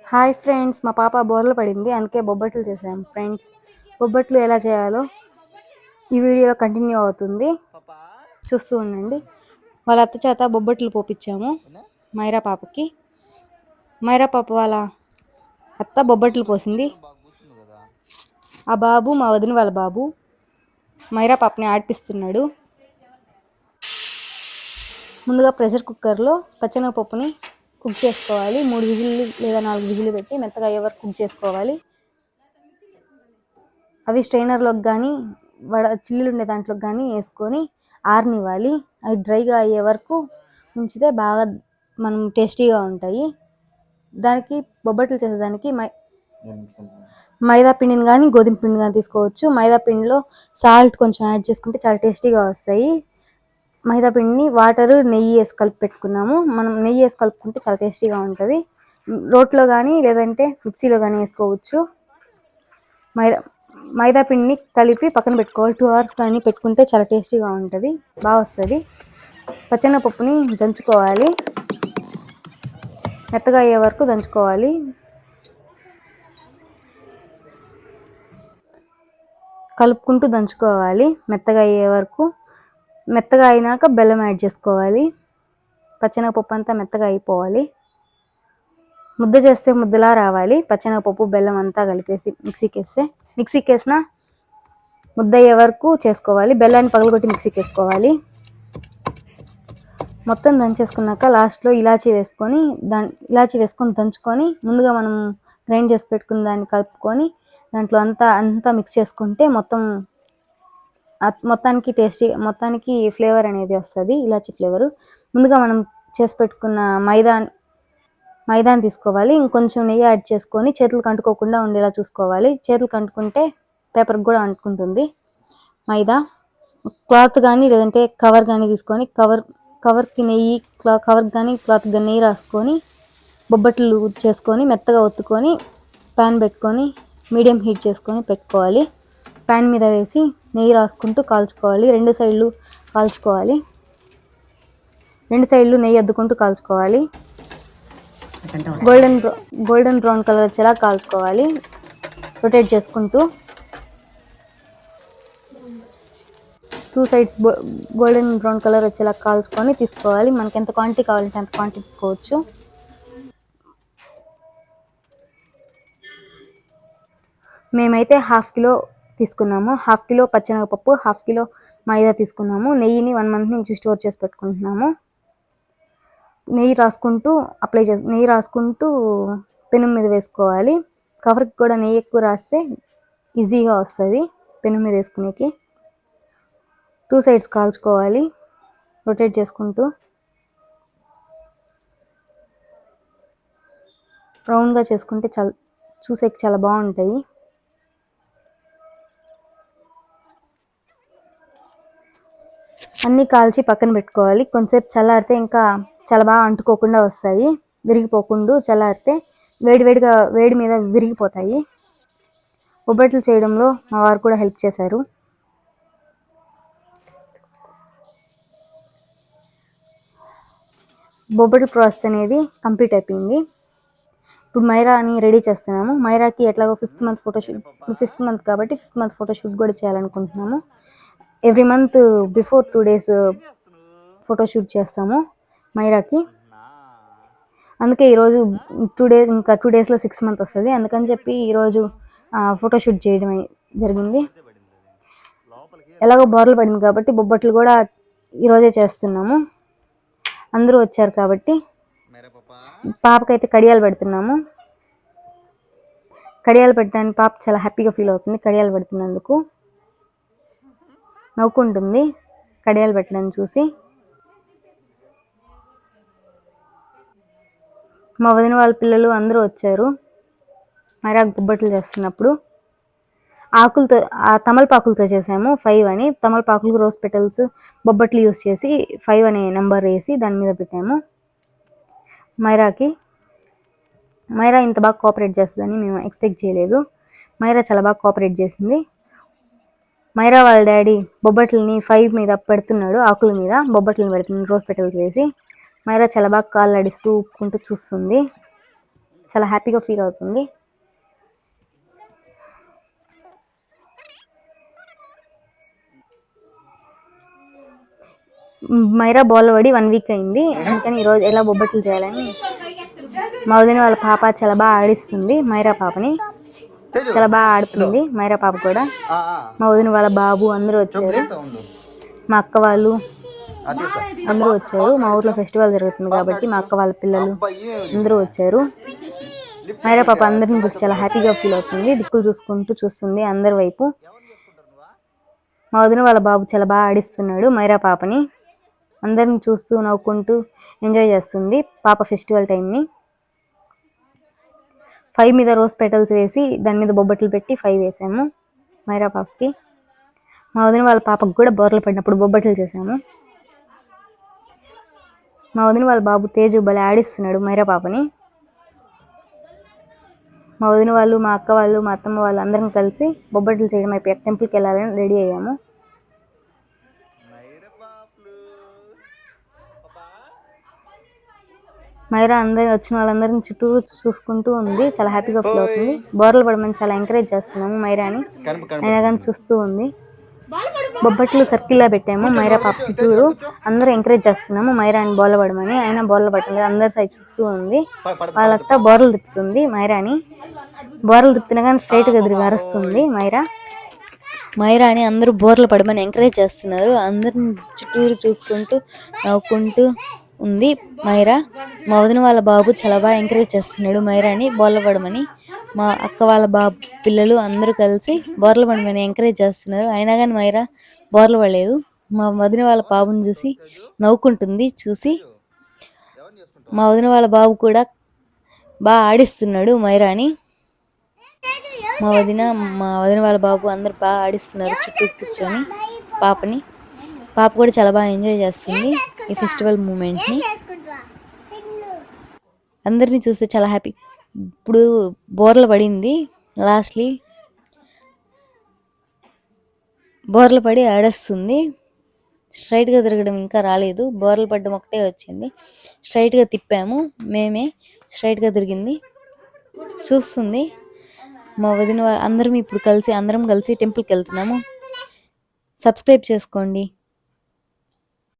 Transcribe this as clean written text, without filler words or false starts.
Hi friends, మా పాప బోర్ల పడింది, అందుకే బొబ్బట్లు చేసాము ఫ్రెండ్స్. బొబ్బట్లు ఎలా చేయాలో ఈ వీడియోలో కంటిన్యూ అవుతుంది, చూస్తూ ఉండండి. వాళ్ళ అత్త చేత బొబ్బట్లు పోపించాము మైరా పాపకి. మైరా పాప వాళ్ళ అత్త బొబ్బట్లు పోసింది. ఆ బాబు మా వదిన వాళ్ళ బాబు మైరా పాపని ఆడిపిస్తున్నాడు. ముందుగా ప్రెషర్ కుక్కర్లో పచ్చెనగపప్పుని కుక్ చేసుకోవాలి. 3 విజిల్లు లేదా 4 విజిల్లు పెట్టి మెత్తగా అయ్యే వరకు కుక్ చేసుకోవాలి. అవి స్ట్రైనర్లోకి కానీ చిల్లులు ఉండే దాంట్లోకి కానీ వేసుకొని ఆరనివ్వాలి. అవి డ్రైగా అయ్యే వరకు ఉంచితే బాగా మనం టేస్టీగా ఉంటాయి. దానికి బొబ్బట్లు చేసేదానికి మైదా పిండిని కానీ గోధుమ పిండిని కానీ తీసుకోవచ్చు. మైదా పిండిలో సాల్ట్ కొంచెం యాడ్ చేసుకుంటే చాలా టేస్టీగా వస్తాయి. మైదా పిండిని వాటర్ నెయ్యి వేసి కలిపి పెట్టుకున్నాము. మనం నెయ్యి వేసి కలుపుకుంటే చాలా టేస్టీగా ఉంటుంది. రోట్లో కానీ లేదంటే మిక్సీలో కానీ వేసుకోవచ్చు. మైదా పిండిని కలిపి పక్కన పెట్టుకోవాలి. 2 hours కానీ పెట్టుకుంటే చాలా టేస్టీగా ఉంటుంది, బాగా వస్తుంది. పచ్చెనగపప్పుని దంచుకోవాలి, మెత్తగా అయ్యే వరకు దంచుకోవాలి. కలుపుకుంటూ దంచుకోవాలి మెత్తగా అయ్యే వరకు. మెత్తగా అయినాక బెల్లం యాడ్ చేసుకోవాలి. పచ్చెనగపప్పు అంతా మెత్తగా అయిపోవాలి. ముద్ద చేస్తే ముద్దలా రావాలి. పచ్చెనగపప్పు బెల్లం అంతా కలిపేసి మిక్సీకి వేసిన ముద్ద అయ్యే వరకు చేసుకోవాలి. బెల్లాన్ని పగలగొట్టి మిక్సీకి వేసుకోవాలి. మొత్తం దంచేసుకున్నాక లాస్ట్లో ఇలాచీ వేసుకొని దంచుకొని ముందుగా మనం గ్రైండ్ చేసి పెట్టుకున్న దాన్ని కలుపుకొని దాంట్లో అంతా మిక్స్ చేసుకుంటే మొత్తానికి ఫ్లేవర్ అనేది వస్తుంది, ఇలాచీ ఫ్లేవరు. ముందుగా మనం చేసి పెట్టుకున్న మైదాని తీసుకోవాలి. ఇంకొంచెం నెయ్యి యాడ్ చేసుకొని చేతులకు అంటుకోకుండా ఉండేలా చూసుకోవాలి. చేతులకు అంటుకుంటే పేపర్కి కూడా అంటుకుంటుంది. మైదా క్లాత్ కానీ లేదంటే కవర్ కానీ తీసుకొని కవర్కి కానీ క్లాత్ కానీ నెయ్యి రాసుకొని బొబ్బట్లు చేసుకొని మెత్తగా ఒత్తుకొని ప్యాన్ పెట్టుకొని మీడియం హీట్ చేసుకొని పెట్టుకోవాలి. ప్యాన్ మీద వేసి నెయ్యి రాసుకుంటూ కాల్చుకోవాలి. 2 సైడ్లు కాల్చుకోవాలి. 2 సైడ్లు నెయ్యి అద్దుకుంటూ కాల్చుకోవాలి. గోల్డెన్ బ్రౌన్ కలర్ వచ్చేలా కాల్చుకోవాలి, రొటేట్ చేసుకుంటూ. 2 sides గోల్డెన్ బ్రౌన్ కలర్ వచ్చేలా కాల్చుకొని తీసుకోవాలి. మనకి ఎంత క్వాంటిటీ కావాలంటే అంత క్వాంటిటీ తీసుకోవచ్చు. మేమైతే 1/2 కిలో తీసుకున్నాము. 1/2 కిలో పచ్చెనగపప్పు, 1/2 కిలో మైదా తీసుకున్నాము. నెయ్యిని 1 month నుంచి స్టోర్ చేసి పెట్టుకుంటున్నాము. నెయ్యి రాసుకుంటూ పెనం మీద వేసుకోవాలి. కవర్కి కూడా నెయ్యి ఎక్కువ రాస్తే ఈజీగా వస్తుంది పెనం మీద వేసుకునేకి. 2 sides కాల్చుకోవాలి, రొటేట్ చేసుకుంటూ. రౌండ్గా చేసుకుంటే చూసేకి చాలా బాగుంటాయి. అన్నీ కాల్చి పక్కన పెట్టుకోవాలి. కొంచెంసేపు చల్లారితే ఇంకా చాలా బాగా అంటుకోకుండా వస్తాయి, విరిగిపోకుండా. చల్లారితే వేడి మీద విరిగిపోతాయి. బొబ్బట్లు చేయడంలో మా వారు కూడా హెల్ప్ చేశారు. బొబ్బట్లు ప్రాసెస్ అనేది కంప్లీట్ అయిపోయింది. ఇప్పుడు మైరాని రెడీ చేస్తున్నాము. మైరాకి ఎట్లాగో 5th month photoshoot, 5th month కాబట్టి 5th month ఫోటోషూట్ కూడా చేయాలనుకుంటున్నాము. Every month before 2 days photoshoot చేస్తాము మైరాకి. అందుకే ఈరోజు 2 daysలో 6th month వస్తుంది. అందుకని చెప్పి ఈరోజు ఫోటోషూట్ చేయడం జరిగింది. ఎలాగో బోర్లు పడింది కాబట్టి బొబ్బట్లు కూడా ఈరోజే చేస్తున్నాము. అందరూ వచ్చారు కాబట్టి. పాపకైతే కడియాలు పెడుతున్నాము. కడియాలు పెట్టడానికి పాప చాలా హ్యాపీగా ఫీల్ అవుతుంది. కడియాలు పెడుతున్నందుకు నవ్వుకుంటుంది కడియాలు పెట్టడానికి చూసి. మా వదిన వాళ్ళ పిల్లలు అందరూ వచ్చారు మైరాకు బొబ్బట్లు చేస్తున్నప్పుడు. తమలపాకులతో చేసాము 5 అని. తమలపాకులు, రోజ్ పెటల్స్, బొబ్బట్లు యూస్ చేసి 5 అనే నెంబర్ వేసి దాని మీద పెట్టాము మైరాకి. మైరా ఇంత బాగా కోఆపరేట్ చేస్తుందని మేము ఎక్స్పెక్ట్ చేయలేదు. మైరా చాలా బాగా కోఆపరేట్ చేసింది. మైరా వాళ్ళ డాడీ బొబ్బట్లని 5 మీద పెడుతున్నాడు, ఆకుల మీద బొబ్బట్లను పెడుతున్నాడు రోజ్ పెటల్స్ వేసి. మైరా చాలా బాగా కాళ్ళు ఆడిస్తూ ఊపుకుంటూ చూస్తుంది. చాలా హ్యాపీగా ఫీల్ అవుతుంది. మైరా బాల్ పడి 1 వీక్ అయింది. అందుకని ఈరోజు ఎలా బొబ్బట్లు చేయాలని మా వదిన వాళ్ళ పాప చాలా బాగా ఆడిస్తుంది మైరా పాపని. చాలా బాగా ఆడుతుంది మైరా పాప కూడా. మా వదిన వాళ్ళ బాబు అందరూ వచ్చారు. మా అక్క వాళ్ళు అందరూ వచ్చారు. మా ఊర్లో ఫెస్టివల్ జరుగుతుంది కాబట్టి మా అక్క వాళ్ళ పిల్లలు అందరూ వచ్చారు. మైరా పాప అందరిని చూసి చాలా హ్యాపీగా ఫీల్ అవుతుంది. దిక్కులు చూసుకుంటూ చూస్తుంది అందరి వైపు. మా వదిన వాళ్ళ బాబు చాలా బాగా ఆడిస్తున్నాడు మైరా పాపని. అందరిని చూస్తూ నవ్వుకుంటూ ఎంజాయ్ చేస్తుంది పాప ఫెస్టివల్ టైంని. 5 మీద రోజ్ పెటల్స్ వేసి దాని మీద బొబ్బట్లు పెట్టి 5 వేసాము మైరా పాపకి. మా వదిన వాళ్ళ పాపకు కూడా బోర్లు పడినప్పుడు బొబ్బట్లు చేసాము. మా వదిన వాళ్ళ బాబు తేజు భలే ఆడిస్తున్నాడు మైరా పాపని. మా వదిన వాళ్ళు, మా అక్క వాళ్ళు, మా అత్తమ్మ వాళ్ళు అందరం కలిసి బొబ్బట్లు చేయడం అయిపోయాక టెంపుల్కి వెళ్ళాలని రెడీ అయ్యాము. మైరా అందరు వచ్చిన వాళ్ళందరిని చుట్టూ చూసుకుంటూ ఉంది. చాలా హ్యాపీగా ఫీల్ అవుతుంది. బోర్లు పడమని చాలా ఎంకరేజ్ చేస్తున్నాము మైరాని. అయినా కానీ చూస్తూ ఉంది. బొబ్బట్లు సర్కిల్లా పెట్టాము మైరా పాప చుట్టూరు. అందరూ ఎంకరేజ్ చేస్తున్నాము మైరాని బోర్లు పడమని. అయినా బోర్లు పట్టలేదు. అందరి సైడ్ చూస్తూ ఉంది. వాళ్ళంతా బోర్లు తిప్పుతుంది మైరాని. బోర్లు తిప్పినా కానీ స్ట్రైట్గా ఎదురుగా అరుస్తుంది మైరాని. అందరూ బోర్లు పడమని ఎంకరేజ్ చేస్తున్నారు. అందరిని చుట్టూరు చూసుకుంటూ నవ్వుకుంటూ ఉంది మైరా. మా వదిన వాళ్ళ బాబు చాలా బాగా ఎంకరేజ్ చేస్తున్నాడు మైరాని బోర్ల పడమని. మా అక్క వాళ్ళ బాబు పిల్లలు అందరూ కలిసి బోర్ల పడమని ఎంకరేజ్ చేస్తున్నారు. అయినా కానీ మైరా బోర్లు పడలేదు. మా వదిన వాళ్ళ బాబుని చూసి నవ్వుకుంటుంది చూసి. మా వదిన వాళ్ళ బాబు కూడా బాగా ఆడిస్తున్నాడు మైరాని. మా వదిన వాళ్ళ బాబు అందరు బాగా ఆడిస్తున్నారు చుట్టూ కూర్చొని పాపని. పాప కూడా చాలా బాగా ఎంజాయ్ చేస్తుంది ఈ ఫెస్టివల్ మూమెంట్ని. అందరినీ చూస్తే చాలా హ్యాపీ. ఇప్పుడు బోర్లు పడింది. లాస్ట్లీ బోర్లు పడి ఆడేస్తుంది. స్ట్రైట్గా తిరగడం ఇంకా రాలేదు. బోర్లు పడ్డం ఒకటే వచ్చింది. స్ట్రైట్గా తిప్పాము మేమే. స్ట్రైట్గా తిరిగింది చూస్తుంది. మా వదిన అందరం ఇప్పుడు అందరం కలిసి టెంపుల్కి వెళ్తున్నాము. సబ్స్క్రైబ్ చేసుకోండి.